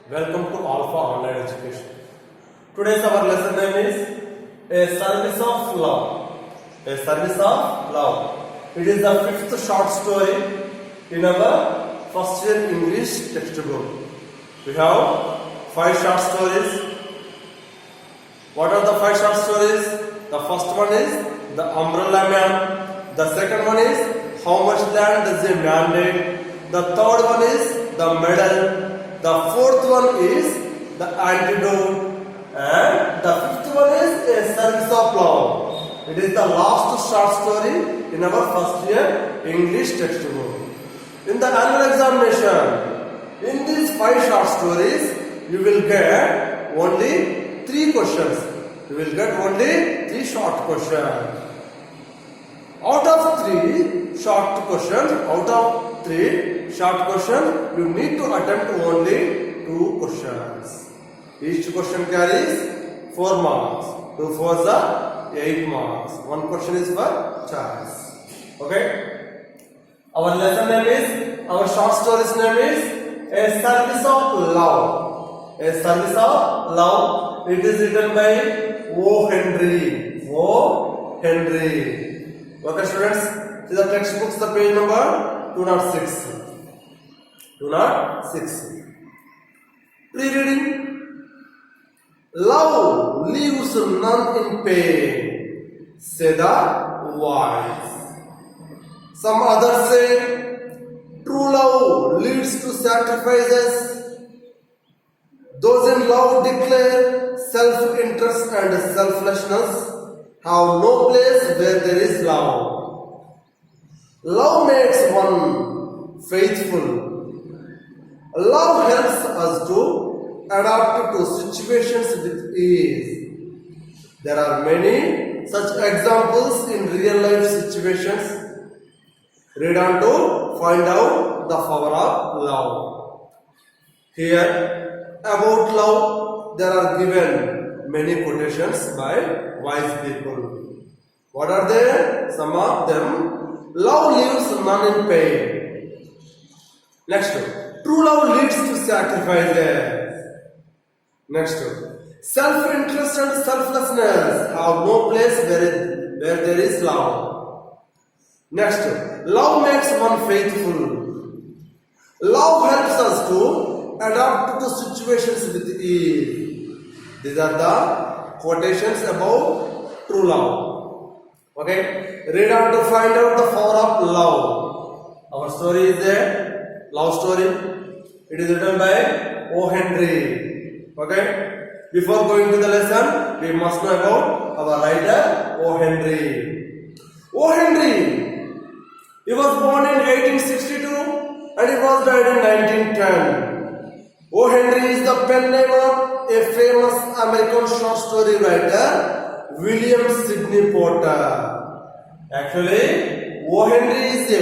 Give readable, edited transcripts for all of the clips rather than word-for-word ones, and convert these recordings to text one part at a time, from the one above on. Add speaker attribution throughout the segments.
Speaker 1: Welcome to Alpha Online Education. Today's our lesson name is A Service of Love. A Service of Love. It is the fifth short story in our first year English textbook. We have 5 short stories. What are the 5 short stories? The first one is The Umbrella Man. The second one is How Much Land Does a Man Need? The third one is The Medal. The fourth one is The Antidote. And the fifth one is A Service of Love. It is the last short story in our first year English textbook. In the annual examination, in these 5 short stories, you will get only 3 questions. You will get only 3 short questions. Out of 3 short questions, you need to attempt only 2 questions. Each question carries 4 marks. 2 4s are 8 marks. 1 question is for choice. Okay? Our lesson name is, our short story's name is A Service of Love. A Service of Love. It is written by O. Henry. O. Henry. Okay, students, see the textbooks, the page number 206. 206. Rereading. Love leaves none in pain, say the wise. Some others say, true love leads to sacrifices. Those in love declare self-interest and selflessness have no place where there is love. Love makes one faithful. Love helps us to adapt to situations with ease. There are many such examples in real life situations. Read on to find out the power of love. Here, about love, there are given many quotations by wise people. What are they? Some of them. Love leaves none in pain. Next, true love leads to sacrifices. Next, self-interest and selflessness have no place where there is love. Next, love makes one faithful. Love helps us to adapt to situations with ease. These are the quotations about true love. Okay, read on to find out the power of love. Our story is a love story. It is written by O. Henry. Okay, before going to the lesson, we must know about our writer O. Henry. O. Henry, he was born in 1862 and he was died in 1910. O. Henry is the pen name of a famous American short story writer, William Sidney Porter. Actually, O. Henry is a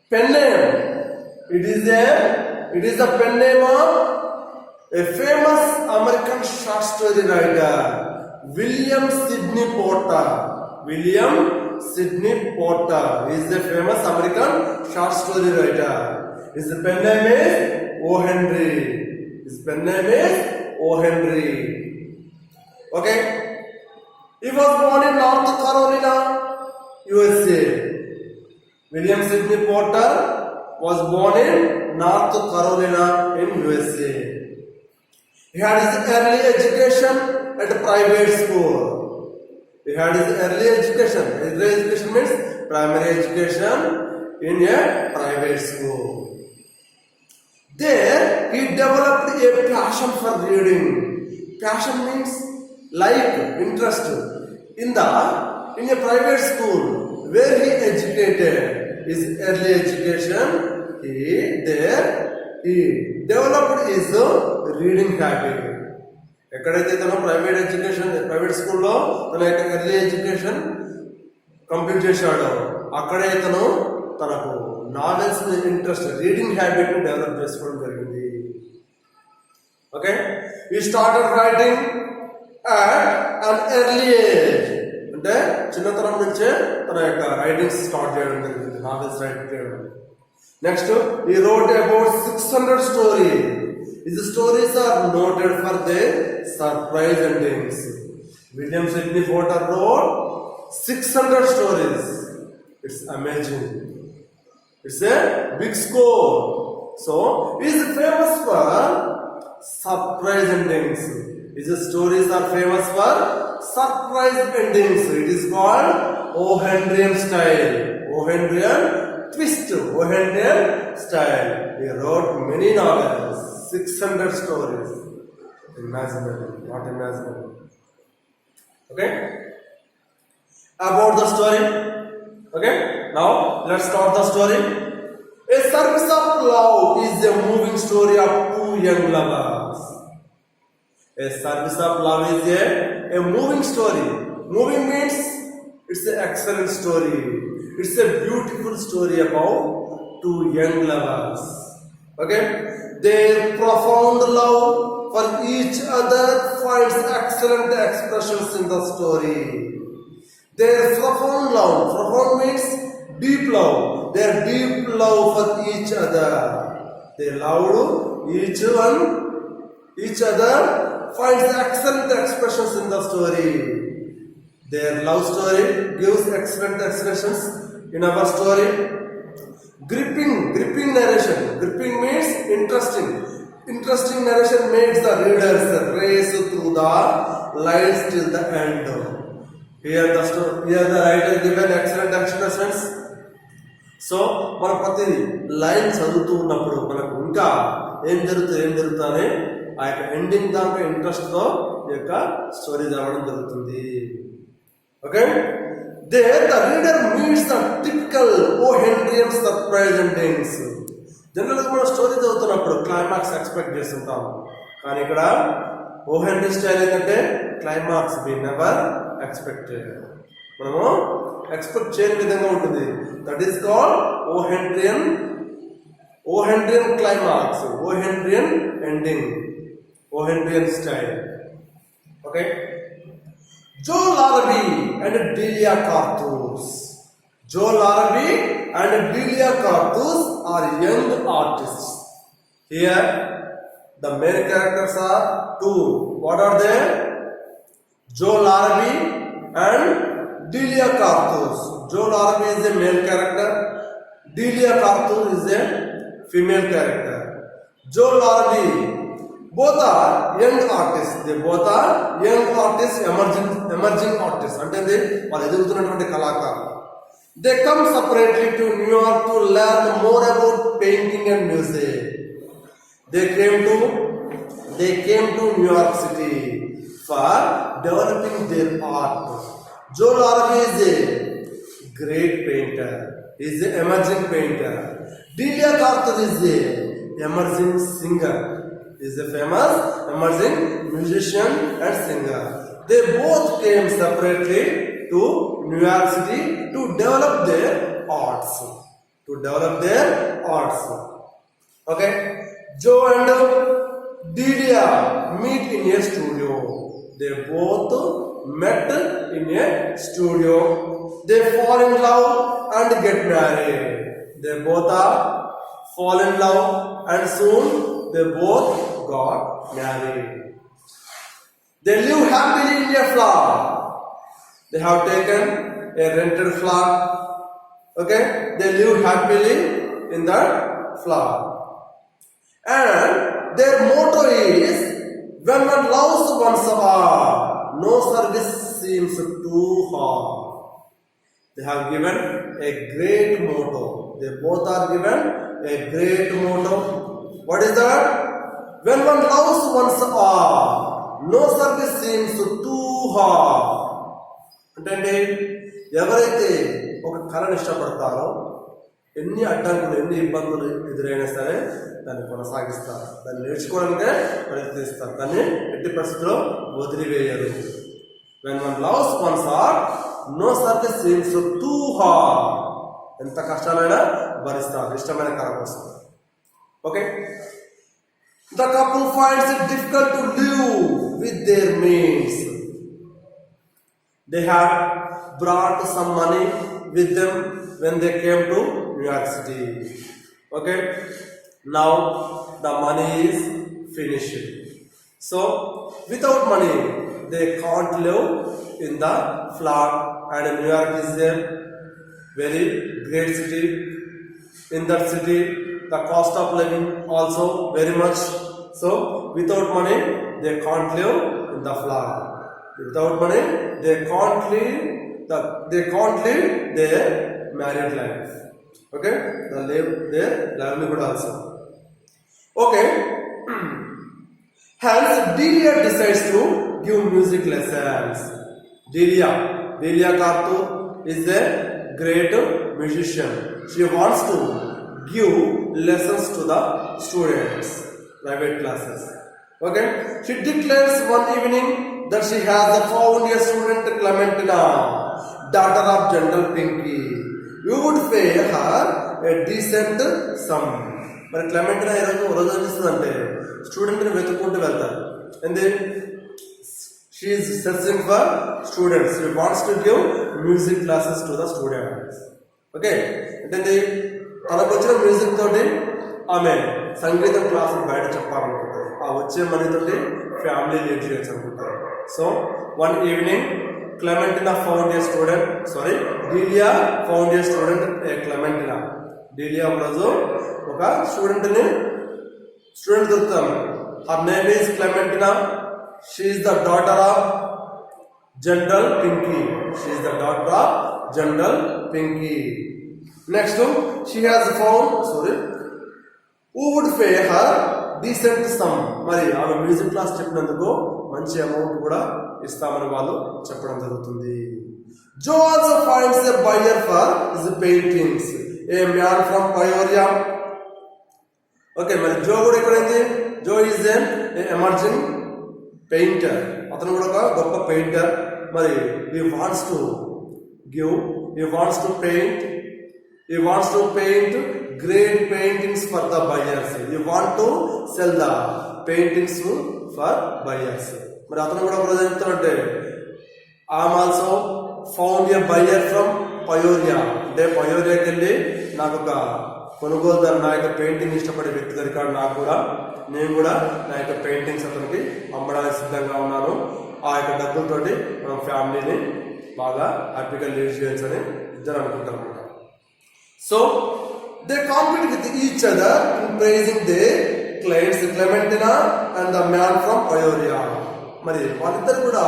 Speaker 1: pen name. It is the pen name of a famous American short story writer, William Sidney Porter. William Sidney Porter is a famous American short story writer. His pen name is O. Henry. His pen name is O. Henry. Okay. He was born in North Carolina, USA. William Sidney Porter was born in North Carolina in USA. He had his early education at a private school. He had his early education. Early education means primary education in a private school. There, he developed a passion for reading. Passion means like, interest. In a private school where he educated his early education, he developed his reading habit. ఎక్కడైతే తను private స్కూల్లో తన యొక్క early education complete చేశాడో అక్కడే తను తనకు novels interest, reading habit ని డెవలప్ చేసుకోవడం జరిగింది. ఓకే, ఈ started writing at an early age, అంటే చిన్నతనం నుంచే తన యొక్క రైటింగ్స్ స్టార్ట్ చేయడం జరిగింది, నావెల్స్ రైట్ చేయడం. Next, he wrote about 600 stories. His stories are noted for their surprise endings. William Sidney Potter wrote 600 stories. It's amazing. It's a big score. So, he is famous for surprise endings. His stories are famous for surprise endings. It is called O. style. O. twist. O. style. He wrote many novels, 600 stories. Imaginable, not imaginable. Okay? About the story. Okay? Now, let's start the story. A Service of Love is a moving story of two young lovers. A Service of Love is a moving story. Moving means it's an excellent story. It's a beautiful story about two young lovers. Okay? Their profound love for each other finds excellent expressions in the story. Their profound means deep love. Their deep love for each other. They loved each other finds excellent expressions in the story. Their love story gives excellent expressions in our story. Gripping narration. Gripping means interesting. Interesting narration makes the readers race through the lines till the end. Here the writer given excellent expressions. So మన ప్రతి line చదువుతూ ఉన్నప్పుడు మనకు ఇంకా ఏం జరుగుతుంది ఆ యొక్క ఎండింగ్ దాకా ఇంట్రెస్ట్తో ఈ యొక్క స్టోరీ చదవడం జరుగుతుంది. Okay, the reader meets the typical O. Surprise endings. జనరల్గా మనం స్టోరీ చదువుతున్నప్పుడు క్లైమాక్స్ ఎక్స్పెక్ట్ చేస్తుంటాం, కానీ ఇక్కడ O. స్టైల్ ఏంటంటే క్లైమాక్స్ వి నెవర్ ఎక్స్పెక్టెడ్. మనము ఎక్స్పెక్ట్ చేయని విధంగా ఉంటుంది. That is called O. Climax, O. Ending, O. Style. Okay, Joe Larrabee and Delia Carthouse. Joe Larrabee and Delia Carthouse are young artists. Here, the main characters are two. What are they? Joe Larrabee and Delia Carthouse. Joe Larrabee is a male character. Delia Carthouse is a female character. Joe Larrabee, both are young artists. They both are young artists, emerging artists. అంటే వాళ్ళు ఎదుగుతున్నటువంటి కళాకారులు. They come separately to New York to learn more about painting and music. They came to New York City for developing their art. Joe Larrabee is a great painter. He is an emerging painter. Delia Carthouse is a emerging singer. He is a famous emerging musician and singer. They both came separately to New York City to develop their arts. Okay, Joe and Delia meet in a studio. They both met in a studio. They fall in love and get married. They both are fall in love and soon they both got married. They live happily in a flat. They have taken a rented flat. Okay, they live happily in that flat. And their motto is, when one loves one's heart, no service seems too hard. They have given a great motto. They both are given a great motto. What is that? When one loves one's heart, no service seems too hard. అంటే ఎవరైతే ఒక కళను ఇష్టపడతారో ఎన్ని అడ్డంకులు, ఎన్ని ఇబ్బందులు ఎదురైనా సరే దాన్ని కొనసాగిస్తారు, దాన్ని నేర్చుకోవడానికే ప్రయత్నిస్తారు, దాన్ని ఎట్టి పరిస్థితిలో వదిలివేయరు. When one loves one's heart, no service seems too hard. ఎంత కష్టాలైనా భరిస్తారు ఇష్టమైన కళ కోసం. Okay, the couple finds it difficult to live with their means. They had brought some money with them when they came to New York City. Okay, now the money is finished. So without money they can't live in the flat, and New York is a very great city. In that city the cost of living also very much. So without money they can't live in the flat. Without money they can't live their married life. Okay, they live their livelihood also. Okay. Hence Delia decides to give music lessons. Delia Karthur is a great musician. She wants to give lessons to the students, private classes. Okay, she declares one evening that she has found a student, Clementina, daughter of General Pinky. You would pay her a decent sum. మరి క్లెమెంటినా రోజు చేస్తుందంటే స్టూడెంట్ని వెతుక్కుంటూ వెళ్తారు. And she is searching for students. She wants to give music classes to the students. Okay, అంటే తనకు వచ్చిన music తోటి ఆమె సంగీతం క్లాసులు బయట చెప్పాలనుకుంటారు. ఆ వచ్చే మనీతోటి ఫ్యామిలీ లీడ్ చేయొచ్చు అనుకుంటారు. So one evening Clementina found a student, Delia found a student, Clementina. Delia రోజు ఒక student దొరుకుతాము. Her name is Clementina. She is the daughter of General Pinky. Next, she has found, who would pay her decent sum. మరి ఆమె music class చెప్పినందుకు మంచి amount కూడా ఇస్తామని వాళ్ళు చెప్పడం జరుగుతుంది. Joe also finds a buyer for his paintings, a man from Peoria. Okay, మరి జో కూడా ఎక్కడైంది? Joe is an emerging painter. అతను కూడా ఒక గొప్ప పెయింటర్. మరి he wants to paint great paintings for the buyers. He want to sell the paintings for buyers. మరి అతను కూడా ఒక చెప్తాడంటే I'm also found a buyer from Peoria. అంటే పయోరియాకి వెళ్ళి నాకు ఒక కొనుగోలుదారు, నా యొక్క పెయింటింగ్ ఇష్టపడే వ్యక్తి దొరికాడు. నేను కూడా నా యొక్క పెయింటింగ్స్ అతనికి అమ్మడానికి సిద్ధంగా ఉన్నాను. ఆ యొక్క డబ్బులతోటి మనం ఫ్యామిలీని బాగా హ్యాపీగా లీడ్ చేయొచ్చని ఇద్దరు అనుకుంటారు. So they compete with each other in prizing they clients, Clementina and the man from Peoria. మరి వాళ్ళిద్దరు కూడా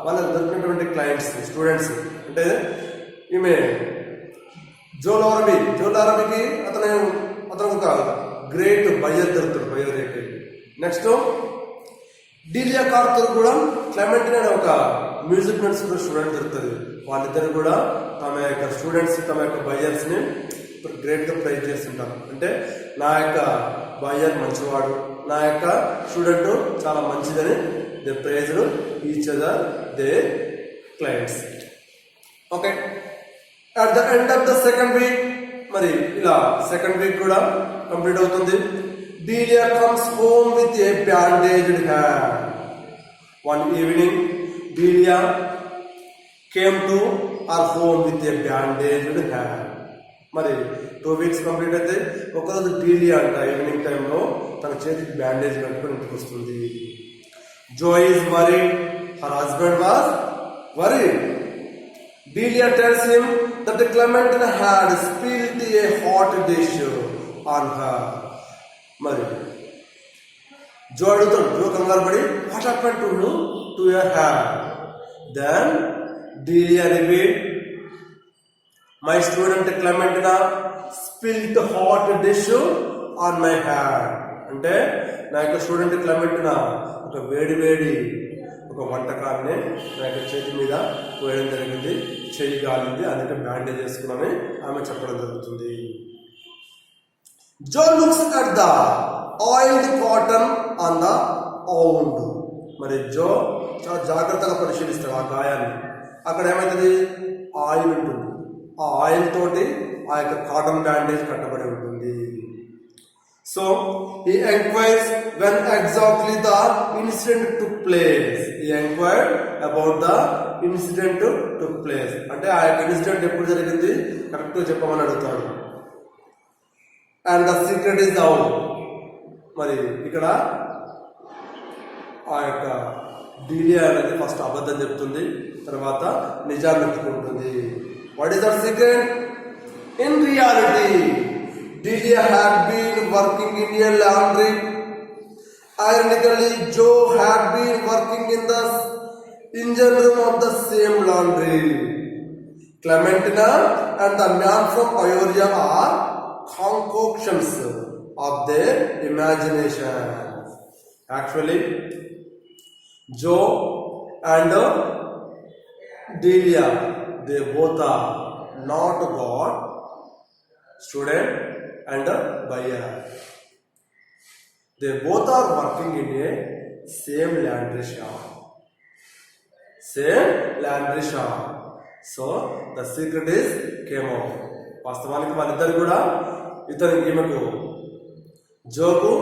Speaker 1: వాళ్ళకి దొరికినటువంటి క్లయింట్స్, స్టూడెంట్స్, అంటే ఈమె జోలారబీకి అతను ఒక గ్రేట్ బయ్యర్ దొరుకుతాడు పయోరియాకి. నెక్స్ట్ డీలియా కార్తర్ కూడా క్లెమెంటినా అనే ఒక మ్యూజిక్ నేర్చుకున్న స్టూడెంట్ దొరుకుతుంది. వాళ్ళిద్దరు కూడా తమ యొక్క స్టూడెంట్స్, తమ యొక్క బయ్యర్స్ని గ్రేట్గా ప్రైజ్ చేస్తుంటారు. అంటే నా యొక్క బయ్యర్ మంచివాడు, నా యొక్క స్టూడెంట్ చాలా మంచిదని they prized each other they clients. Okay, at the end of the second week, మరి ఇలా సెకండ్ వీక్ కూడా కంప్లీట్ అవుతుంది. Delia comes home with a bandaged hand. One evening Delia came to our home with a bandaged hand. మరి 2 weeks complete అయితే ఒకరోజు డీలియా అంట evening టైంలో తన చేతికి బ్యాండేజ్ కట్టుకుని ఇంటికి వస్తుంది. Joe is worried, her husband was worried. Delia tells him that the Clementina had spilled a hot dish on her. మరి జో అడుగుతాడు, జో కంగారు పడి, what happened to your hair? Then Delia revealed, my student Clementina spilled hot dish on my hair. అంటే నా యొక్క student క్లెమెంటినా ఒక వేడి ఒక వంటకాన్ని నా యొక్క చేతి మీద వేయడం జరిగింది, చెయ్యి గాలింది, అందుకే బ్యాండేజ్ చేసుకున్నామని ఆమె చెప్పడం జరుగుతుంది. Joe looks at the oiled cotton on the wound. మరి జో చాలా జాగ్రత్తగా పరిశీలిస్తాడు ఆ గాయాన్ని. అక్కడ ఏమవుతుంది? ఆయిల్ ఉంటుంది. ఆ ఆయిల్ తోటి ఆ యొక్క కాటన్ బ్యాండేజ్ కట్టబడి ఉంటుంది. So he inquires when exactly the incident took place. He inquired about the incident took place. అంటే ఆ యొక్క ఇన్సిడెంట్ ఎప్పుడు జరిగింది కరెక్ట్గా చెప్పమని అడుగుతాడు. And the secret is out. మరి ఇక్కడ ఆ యొక్క డీలియా అనేది ఫస్ట్ అబద్ధం చెప్తుంది, తర్వాత నిజాన్ని ఒప్పుకుంటుంది. What is that secret? In reality Delia had been working in a laundry. Ironically, Joe had been working in the engine room of the same laundry. Clementina and the man from Peoria are concoctions of their imagination. Actually, Joe and Delia, they both are not God, student and buyer. They both are working in a same laundry shop. Same laundry shop. So the secret is came out. వాస్తవానికి వాళ్ళిద్దరు కూడా ఇతనికి ఈమెకు joke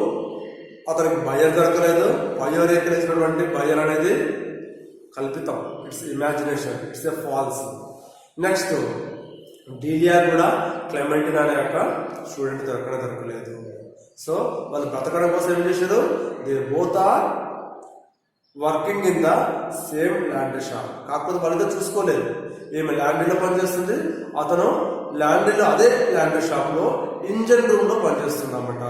Speaker 1: అతనికి buyer దొరకలేదు. Buyer ఎక్కడేసినటువంటి buyer అనేది కల్పితం, it's imagination, it's a false. Next Delia కూడా క్లెమెంటినా అనే యొక్క స్టూడెంట్ దొరకలేదు. సో వాళ్ళు బ్రతకడం కోసం ఏం చేశారు? They both are working in the same laundry shop. కాకపోతే వాళ్ళిద్దరు చూసుకోలేదు. ఈమె ల్యాండ్రీలో పనిచేస్తుంది, అతను ల్యాండ్రీలో అదే ల్యాండ్రీ షాప్లో ఇంజన్ రూమ్లో పనిచేస్తుందన్నమాట.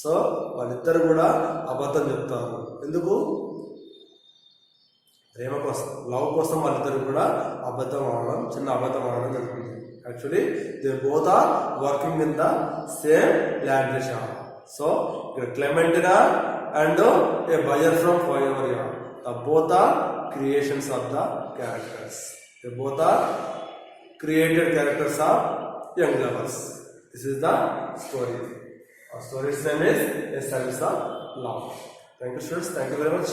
Speaker 1: సో వాళ్ళిద్దరు కూడా అబద్ధం చెప్తారు. ఎందుకు? ప్రేమ కోసం, లవ్ కోసం వాళ్ళిద్దరు కూడా చిన్న అబద్ధం ఆడడం జరుగుతుంది. Actually, they both are working in the same laundry shop. So, Clementina and a buyer from Peoria, the both are creations of the characters. They both are created characters of young lovers. This is the story. Our story's name is A Service of Love. Thank you, students. Thank you very much.